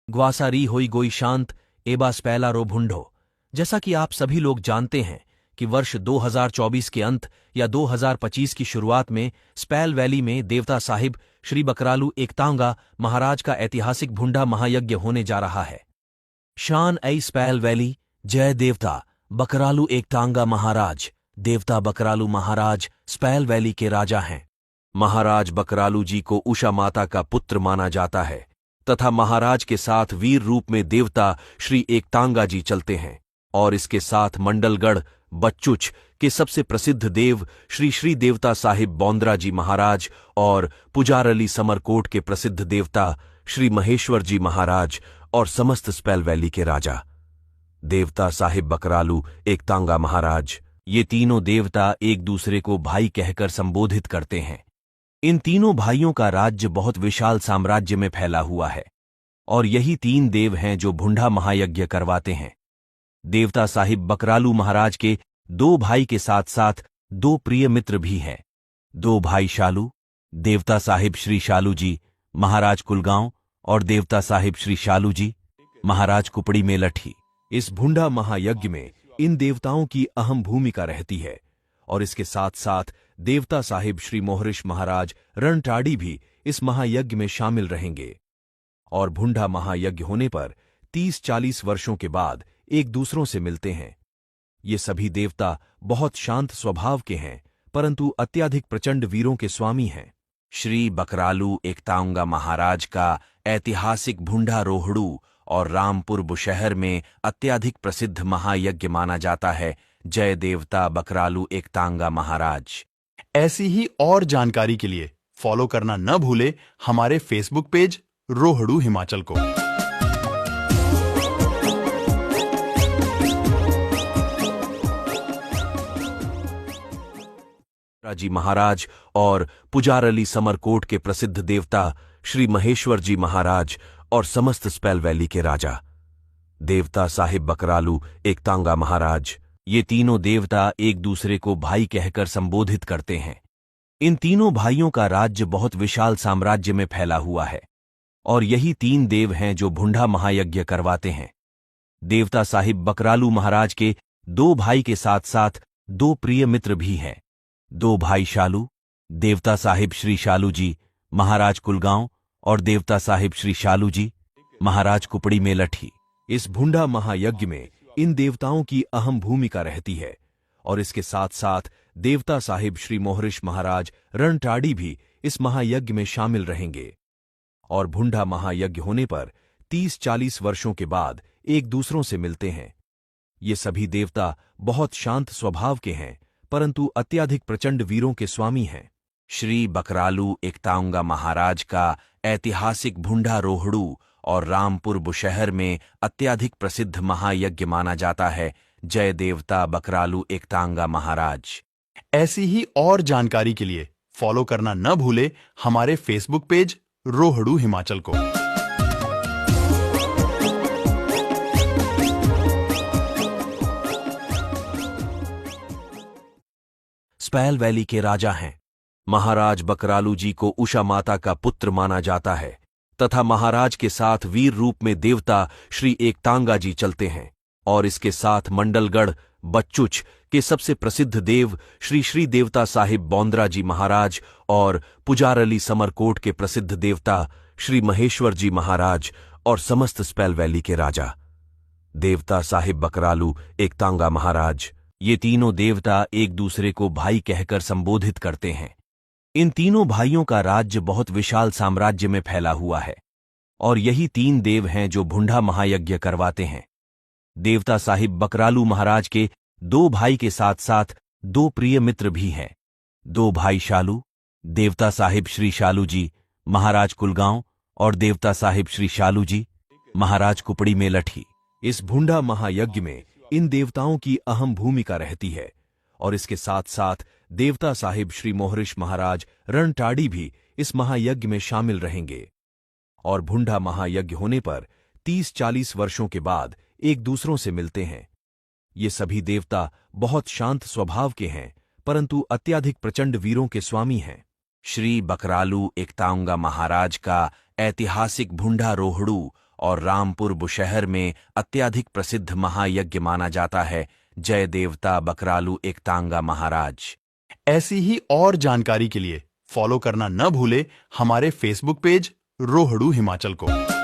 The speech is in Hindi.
ग्वासारी होई गोई शांत एबा स्पैला रो भुंडो। जैसा कि आप सभी लोग जानते हैं कि वर्ष 2024 के अंत या 2025 की शुरुआत में स्पैल वैली में देवता साहिब श्री बकरालू एकतांगा महाराज का ऐतिहासिक भुंडा महायज्ञ होने जा रहा है। शान ऐ स्पैल वैली, जय देवता बकरालू एकतांगा महाराज। देवता बकरालू महाराज स्पैल वैली के राजा हैं। महाराज बकरालू जी को उषा माता का पुत्र माना जाता है तथा महाराज के साथ वीर रूप में देवता श्री एकतांगा जी चलते हैं और इसके साथ मंडलगढ़ बच्चुच के सबसे प्रसिद्ध देव श्री श्री देवता साहिब बौंद्रा जी महाराज और पुजारली समरकोट के प्रसिद्ध देवता श्री महेश्वर जी महाराज और समस्त स्पैल वैली के राजा देवता साहिब बकरालू एकतांगा महाराज। ये तीनों देवता एक दूसरे को भाई कहकर संबोधित करते हैं। इन तीनों भाइयों का राज्य बहुत विशाल साम्राज्य में फैला हुआ है और यही तीन देव हैं जो भुंडा महायज्ञ करवाते हैं। देवता साहिब बकरालू महाराज के दो भाई के साथ साथ दो प्रिय मित्र भी हैं। दो भाई शालू, देवता साहिब श्री शालू जी महाराज कुलगांव और देवता साहिब श्री शालू जी महाराज कुपड़ी में लठी। इस भुंडा महायज्ञ में इन देवताओं की अहम भूमिका रहती है और इसके साथ साथ देवता साहिब श्री मोहरिश महाराज रणटाड़ी भी इस महायज्ञ में शामिल रहेंगे। और भुंडा महायज्ञ होने पर 30-40 वर्षों के बाद एक दूसरों से मिलते हैं। ये सभी देवता बहुत शांत स्वभाव के हैं परंतु अत्याधिक प्रचंड वीरों के स्वामी हैं। श्री बकरालू एकतांगा महाराज का ऐतिहासिक भुंडा रोहड़ू और रामपुर बुशहर में अत्याधिक प्रसिद्ध महायज्ञ माना जाता है। जय देवता बकरालू एकतांगा महाराज। ऐसी ही और जानकारी के लिए फॉलो करना न भूले हमारे फेसबुक पेज रोहड़ू हिमाचल को। जी महाराज और पुजारली समरकोट के प्रसिद्ध देवता श्री महेश्वर जी महाराज और समस्त स्पैल वैली के राजा देवता साहिब बकरालू एकतांगा महाराज। ये तीनों देवता एक दूसरे को भाई कहकर संबोधित करते हैं। इन तीनों भाइयों का राज्य बहुत विशाल साम्राज्य में फैला हुआ है और यही तीन देव हैं जो भुंडा महायज्ञ करवाते हैं। देवता साहिब बकरालू महाराज के दो भाई के साथ साथ दो प्रिय मित्र भी हैं। दो भाई शालू, देवता साहिब श्री शालू जी महाराज कुलगांव और देवता साहिब श्री शालू जी महाराज कुपड़ी में लठी। इस भुंडा महायज्ञ में इन देवताओं की अहम भूमिका रहती है और इसके साथ साथ देवता साहिब श्री मोहरिश महाराज रणटाड़ी भी इस महायज्ञ में शामिल रहेंगे। और भुंडा महायज्ञ होने पर 30-40 वर्षों के बाद एक दूसरों से मिलते हैं। ये सभी देवता बहुत शांत स्वभाव के हैं परंतु अत्याधिक प्रचंड वीरों के स्वामी हैं। श्री बकरालू एकतांगा महाराज का ऐतिहासिक भुंडा रोहड़ू और रामपुर बुशहर में अत्याधिक प्रसिद्ध महायज्ञ माना जाता है। जय देवता बकरालू एकतांगा महाराज। ऐसी ही और जानकारी के लिए फॉलो करना न भूले हमारे फेसबुक पेज रोहड़ू हिमाचल को। स्पैल वैली के राजा हैं। महाराज बकरालू जी को उषा माता का पुत्र माना जाता है तथा महाराज के साथ वीर रूप में देवता श्री एकतांगा जी चलते हैं और इसके साथ मंडलगढ़ बच्चुच के सबसे प्रसिद्ध देव श्री श्री देवता साहिब बौंद्रा जी महाराज और पुजारली समरकोट के प्रसिद्ध देवता श्री महेश्वर जी महाराज और समस्त स्पैल वैली के राजा देवता साहिब बकरालू एकतांगा महाराज। ये तीनों देवता एक दूसरे को भाई कहकर संबोधित करते हैं। इन तीनों भाइयों का राज्य बहुत विशाल साम्राज्य में फैला हुआ है और यही तीन देव हैं जो भुंडा महायज्ञ करवाते हैं। देवता साहिब बकरालू महाराज के दो भाई के साथ साथ दो प्रिय मित्र भी हैं। दो भाई शालू, देवता साहिब श्री शालू जी महाराज कुलगांव और देवता साहिब श्री शालू जी महाराज कुपड़ी में लठी। इस भुंडा महायज्ञ में इन देवताओं की अहम भूमिका रहती है और इसके साथ साथ देवता साहिब श्री मोहरिश महाराज रणटाड़ी भी इस महायज्ञ में शामिल रहेंगे। और भुंडा महायज्ञ होने पर 30-40 वर्षों के बाद एक दूसरों से मिलते हैं। ये सभी देवता बहुत शांत स्वभाव के हैं परंतु अत्याधिक प्रचंड वीरों के स्वामी हैं। श्री बकरालू एकतांगा महाराज का ऐतिहासिक भुंडा रोहड़ू और रामपुर बुशहर में अत्यधिक प्रसिद्ध महायज्ञ माना जाता है जय देवता बकरालू एकतांगा महाराज। ऐसी ही और जानकारी के लिए फॉलो करना न भूले हमारे फेसबुक पेज रोहड़ू हिमाचल को।